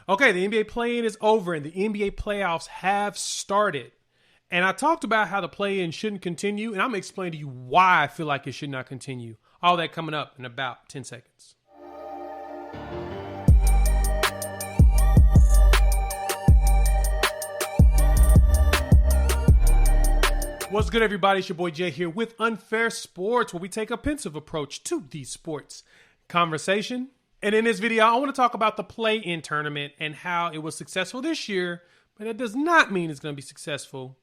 Okay, the NBA play-in is over and the NBA playoffs have started. And I talked about how the play-in shouldn't continue, and I'm going to explain to you why I feel like it should not continue. All that coming up in about 10 seconds. What's good, everybody? It's your boy Jay here with Unfair Sports, where we take a pensive approach to the sports conversation. And in this video, I want to talk about the play-in tournament and how it was successful this year, but that does not mean it's going to be successful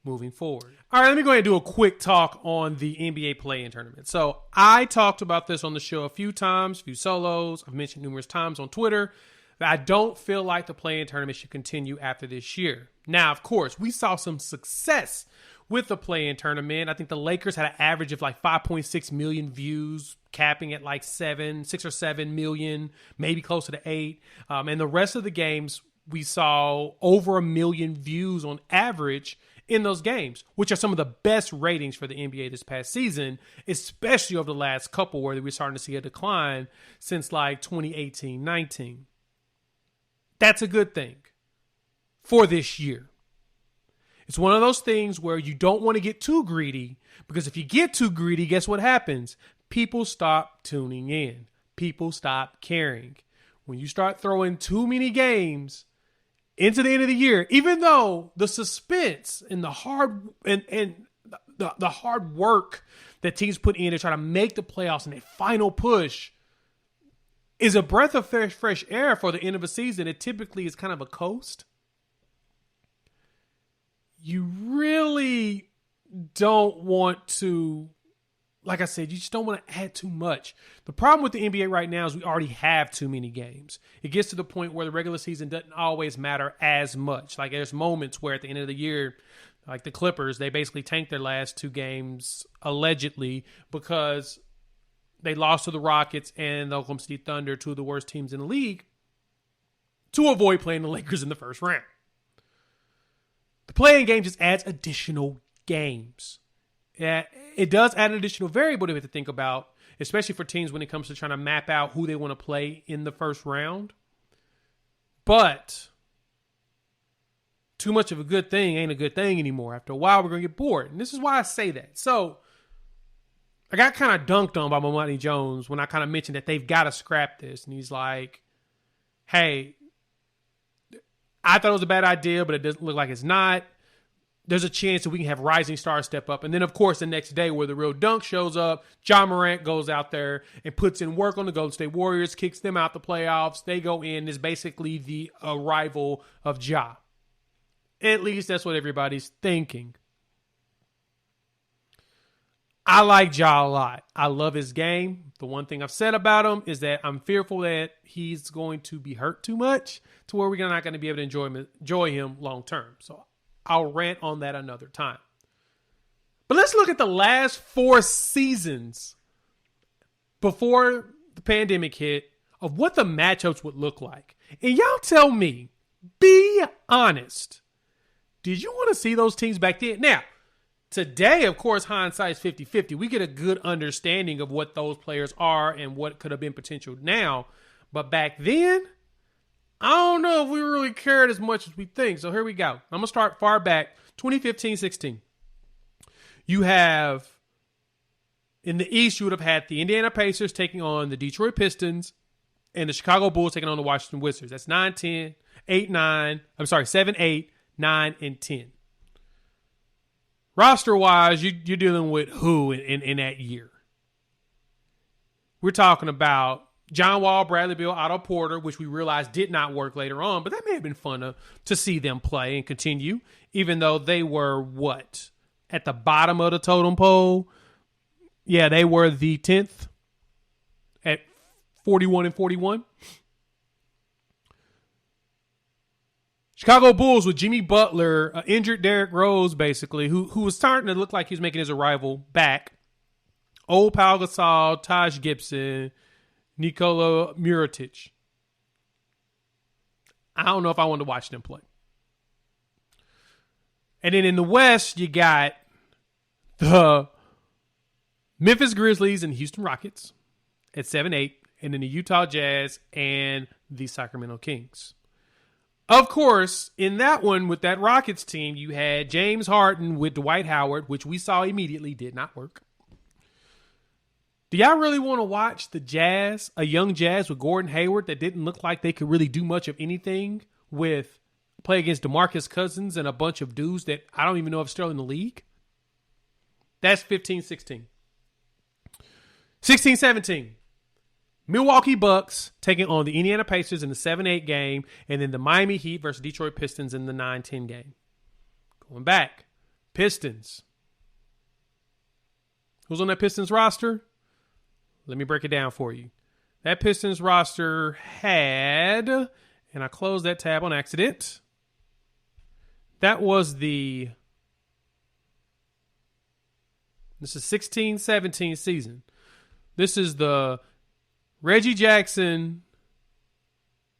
moving forward. All right, let me go ahead and do a quick talk on the NBA play-in tournament. So I talked about this on the show a few times, a few solos. I've mentioned numerous times on Twitter that I don't feel like the play-in tournament should continue after this year. Now, of course, we saw some success with the play-in tournament. I think the Lakers had an average of like 5.6 million views, capping at like 6 or 7 million, maybe closer to 8. And the rest of the games, we saw over 1 million views on average in those games, which are some of the best ratings for the NBA this past season, especially over the last couple where we're starting to see a decline since like 2018-19. That's a good thing for this year. It's one of those things where you don't want to get too greedy, because if you get too greedy, guess what happens? People stop tuning in. People stop caring. When you start throwing too many games into the end of the year, even though the suspense and the hard the hard work that teams put in to try to make the playoffs and a final push is a breath of fresh air for the end of a season, it typically is kind of a coast. You really don't want to, like I said, you just don't want to add too much. The problem with the NBA right now is we already have too many games. It gets to the point where the regular season doesn't always matter as much. Like there's moments where at the end of the year, like the Clippers, they basically tanked their last 2 games allegedly because they lost to the Rockets and the Oklahoma City Thunder, 2 of the worst teams in the league, to avoid playing the Lakers in the first round. The play-in game just adds additional games. It does add an additional variable to have to think about, especially for teams when it comes to trying to map out who they want to play in the first round. But too much of a good thing ain't a good thing anymore. After a while, we're going to get bored. And this is why I say that. So I got kind of dunked on by Mamadi Jones when I kind of mentioned that they've got to scrap this. And he's like, hey, I thought it was a bad idea, but it doesn't look like it's not. There's a chance that we can have rising stars step up. And then, of course, the next day where the real dunk shows up, Ja Morant goes out there and puts in work on the Golden State Warriors, kicks them out the playoffs. They go in. It's basically the arrival of Ja. At least that's what everybody's thinking. I like Ja a lot. I love his game. The one thing I've said about him is that I'm fearful that he's going to be hurt too much to where we're not going to be able to enjoy him long term. So I'll rant on that another time. But let's look at the last 4 seasons before the pandemic hit of what the matchups would look like. And y'all tell me, be honest, did you want to see those teams back then? Now, today, of course, hindsight is 50-50. We get a good understanding of what those players are and what could have been potential now. But back then, I don't know if we really cared as much as we think. So here we go. I'm going to start far back, 2015-16. You have, in the East, you would have had the Indiana Pacers taking on the Detroit Pistons and the Chicago Bulls taking on the Washington Wizards. That's 7, 8, 9, and 10. Roster-wise, you're dealing with who in that year? We're talking about John Wall, Bradley Beal, Otto Porter, which we realized did not work later on, but that may have been fun to see them play and continue, even though they were, at the bottom of the totem pole? Yeah, they were the 10th at 41-41. Chicago Bulls with Jimmy Butler, injured Derrick Rose, basically, who was starting to look like he was making his arrival back. Old Pau Gasol, Taj Gibson, Nikola Mirotic. I don't know if I wanted to watch them play. And then in the West, you got the Memphis Grizzlies and Houston Rockets at 7-8, and then the Utah Jazz and the Sacramento Kings. Of course, in that one with that Rockets team, you had James Harden with Dwight Howard, which we saw immediately did not work. Do y'all really want to watch the Jazz, a young Jazz with Gordon Hayward that didn't look like they could really do much of anything with play against DeMarcus Cousins and a bunch of dudes that I don't even know if still in the league? That's 15-16. 16-17. Milwaukee Bucks taking on the Indiana Pacers in the 7-8 game, and then the Miami Heat versus Detroit Pistons in the 9-10 game. Going back, Pistons. Who's on that Pistons roster? Let me break it down for you. That Pistons roster had, and I closed that tab on accident. That was this is 16-17 season. This is the Reggie Jackson,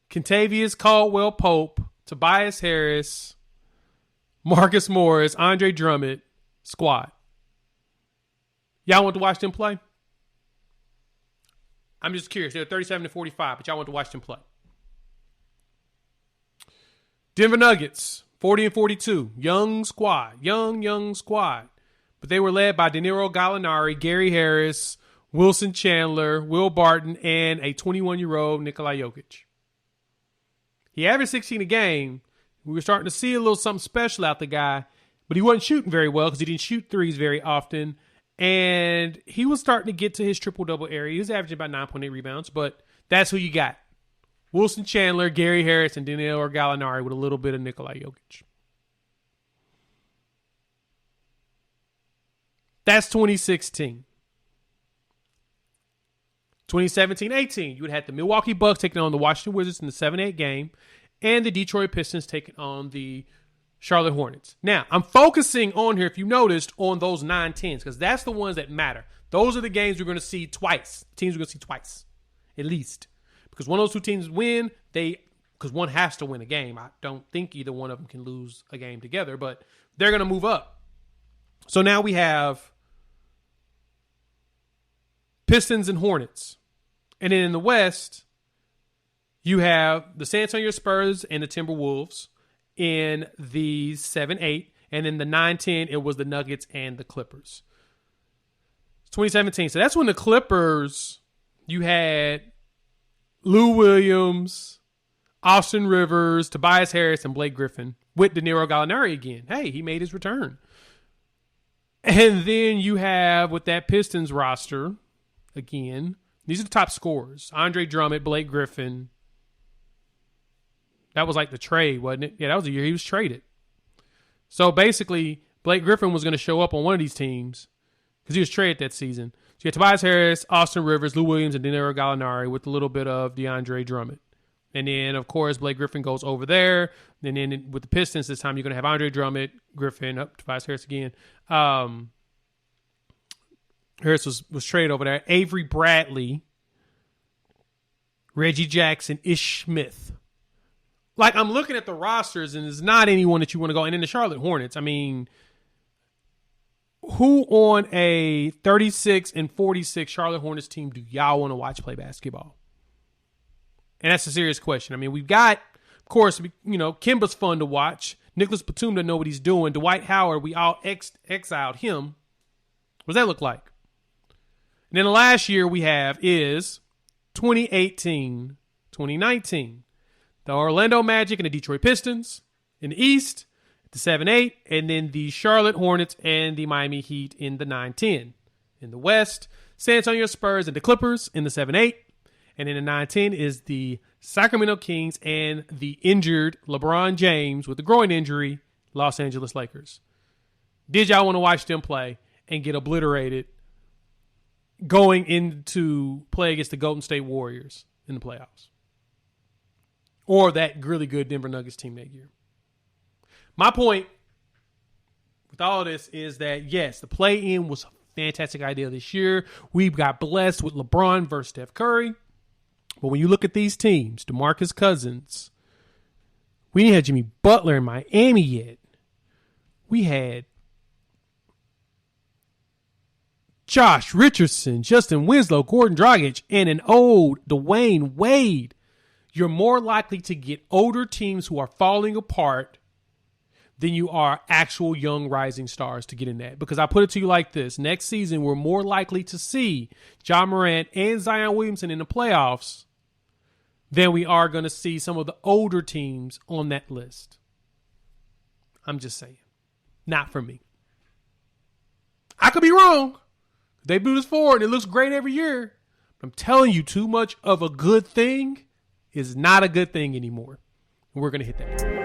Kentavious Caldwell-Pope, Tobias Harris, Marcus Morris, Andre Drummond squad. Y'all want to watch them play? I'm just curious. They're 37-45, but y'all want to watch them play. Denver Nuggets, 40-42. Young squad. Young squad. But they were led by Danilo Gallinari, Gary Harris, Wilson Chandler, Will Barton, and a 21-year-old Nikola Jokic. He averaged 16 a game. We were starting to see a little something special out the guy, but he wasn't shooting very well because he didn't shoot threes very often. And he was starting to get to his triple-double area. He was averaging about 9.8 rebounds, but that's who you got. Wilson Chandler, Gary Harris, and Danilo Gallinari with a little bit of Nikola Jokic. That's 2016. 2017-18, you would have the Milwaukee Bucks taking on the Washington Wizards in the 7-8 game, and the Detroit Pistons taking on the Charlotte Hornets. Now, I'm focusing on here, if you noticed, on those 9-10s, because that's the ones that matter. Those are the games we're going to see twice. Teams we're going to see twice, at least. Because one of those two teams win, because one has to win a game. I don't think either one of them can lose a game together, but they're going to move up. So now we have Pistons and Hornets. And then in the West, you have the San Antonio Spurs and the Timberwolves in the 7-8. And then the 9-10, it was the Nuggets and the Clippers. 2017. So that's when the Clippers, you had Lou Williams, Austin Rivers, Tobias Harris, and Blake Griffin with Danilo Gallinari again. Hey, he made his return. And then you have with that Pistons roster, again, these are the top scorers. Andre Drummond, Blake Griffin. That was like the trade, wasn't it? Yeah, that was the year he was traded. So basically, Blake Griffin was going to show up on one of these teams because he was traded that season. So you had Tobias Harris, Austin Rivers, Lou Williams, and Danilo Gallinari with a little bit of DeAndre Drummond. And then, of course, Blake Griffin goes over there. And then with the Pistons this time, you're going to have Andre Drummond, Griffin, Tobias Harris again. Harris was traded over there. Avery Bradley, Reggie Jackson, Ish Smith. Like, I'm looking at the rosters, and there's not anyone that you want to go. And then the Charlotte Hornets, I mean, who on a 36-46 Charlotte Hornets team do y'all want to watch play basketball? And that's a serious question. I mean, we've got, of course, Kemba's fun to watch. Nicholas Batum doesn't know what he's doing. Dwight Howard, we all exiled him. What does that look like? And then the last year we have is 2018-2019. The Orlando Magic and the Detroit Pistons in the East, the 7-8, and then the Charlotte Hornets and the Miami Heat in the 9-10. In the West, San Antonio Spurs and the Clippers in the 7-8. And in the 9-10 is the Sacramento Kings and the injured LeBron James with the groin injury, Los Angeles Lakers. Did y'all want to watch them play and get obliterated going into play against the Golden State Warriors in the playoffs? Or that really good Denver Nuggets team that year? My point with all of this is that, yes, the play-in was a fantastic idea this year. We got blessed with LeBron versus Steph Curry. But when you look at these teams, DeMarcus Cousins, we didn't have Jimmy Butler in Miami yet. We had Josh Richardson, Justin Winslow, Gordon Dragic, and an old Dwayne Wade. You're more likely to get older teams who are falling apart than you are actual young rising stars to get in that. Because I put it to you like this. Next season, we're more likely to see Ja Morant and Zion Williamson in the playoffs than we are going to see some of the older teams on that list. I'm just saying. Not for me. I could be wrong. They move this forward and it looks great every year. But I'm telling you, too much of a good thing is not a good thing anymore. And we're going to hit that.